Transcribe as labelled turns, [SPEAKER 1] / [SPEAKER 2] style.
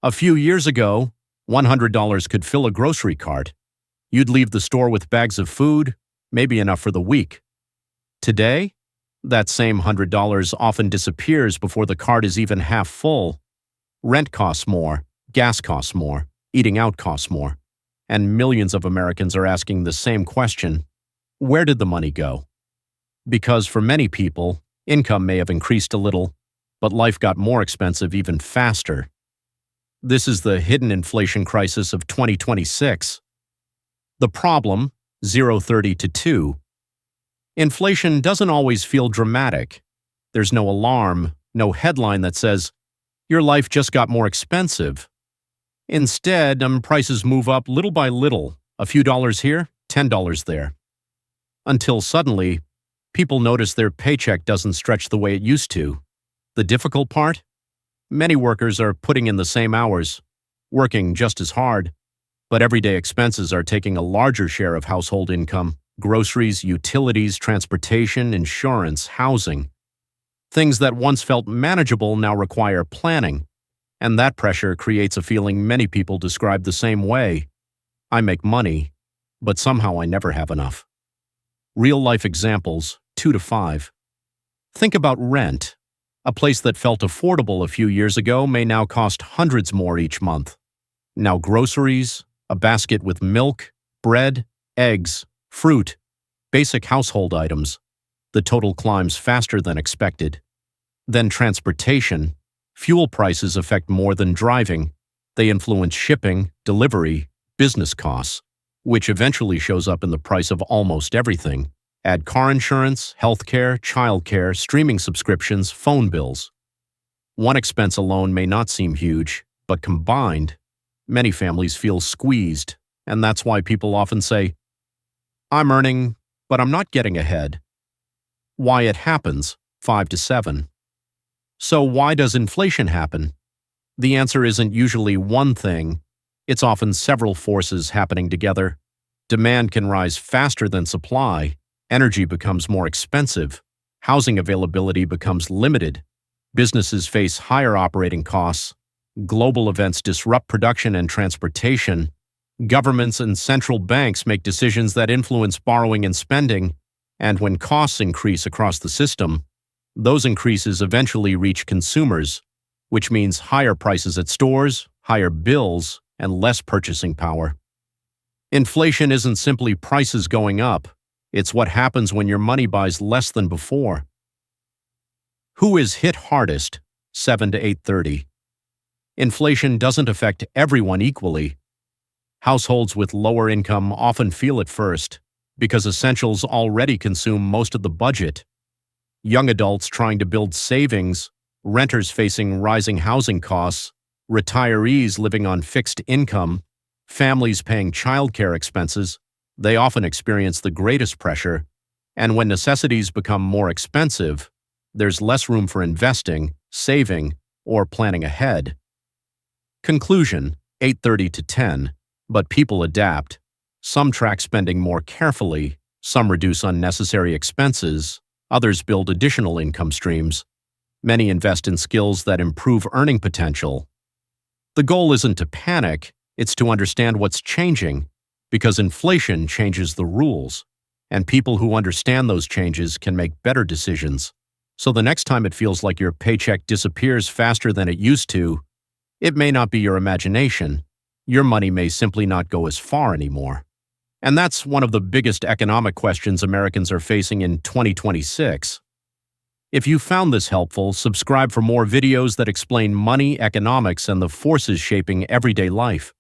[SPEAKER 1] A few years ago, $100 could fill a grocery cart. You'd leave the store with bags of food, maybe enough for the week. Today, that same $100 often disappears before the cart is even half full. Rent costs more, gas costs more, eating out costs more. And millions of Americans are asking the same question: where did the money go? Because for many people, income may have increased a little, but life got more expensive even faster. This is the hidden inflation crisis of 2026. The problem, 0.30 to 2. Inflation doesn't always feel dramatic. There's no alarm, no headline that says, "Your life just got more expensive." Instead, prices move up little by little, a few dollars here, $10 there. Until suddenly, people notice their paycheck doesn't stretch the way it used to. The difficult part? Many workers are putting in the same hours, working just as hard, but everyday expenses are taking a larger share of household income: groceries, utilities, transportation, insurance, housing. Things that once felt manageable now require planning, and that pressure creates a feeling many people describe the same way: I make money, but somehow I never have enough. Real-life examples, 2 to 5. Think about rent. A place that felt affordable a few years ago may now cost hundreds more each month. Now groceries, a basket with milk, bread, eggs, fruit, basic household items. The total climbs faster than expected. Then transportation. Fuel prices affect more than driving. They influence shipping, delivery, business costs, which eventually shows up in the price of almost everything. Add car insurance, healthcare, childcare, streaming subscriptions, phone bills. One expense alone may not seem huge, but combined, many families feel squeezed, and that's why people often say, "I'm earning, but I'm not getting ahead." Why it happens, 5 to 7. So why does inflation happen? The answer isn't usually one thing. It's often several forces happening together. Demand can rise faster than supply. Energy becomes more expensive. Housing availability becomes limited. Businesses face higher operating costs. Global events disrupt production and transportation. Governments and central banks make decisions that influence borrowing and spending. And when costs increase across the system, those increases eventually reach consumers, which means higher prices at stores, higher bills, and less purchasing power. Inflation isn't simply prices going up. It's what happens when your money buys less than before. Who is hit hardest? 7 to 8.30. Inflation doesn't affect everyone equally. Households with lower income often feel it first, because essentials already consume most of the budget. Young adults trying to build savings, renters facing rising housing costs, retirees living on fixed income, families paying childcare expenses, they often experience the greatest pressure, and when necessities become more expensive, there's less room for investing, saving, or planning ahead. Conclusion, 8.30 to 10, but people adapt. Some track spending more carefully, some reduce unnecessary expenses, others build additional income streams. Many invest in skills that improve earning potential. The goal isn't to panic, it's to understand what's changing, because inflation changes the rules, and people who understand those changes can make better decisions. So the next time it feels like your paycheck disappears faster than it used to, it may not be your imagination. Your money may simply not go as far anymore. And that's one of the biggest economic questions Americans are facing in 2026. If you found this helpful, subscribe for more videos that explain money, economics, and the forces shaping everyday life.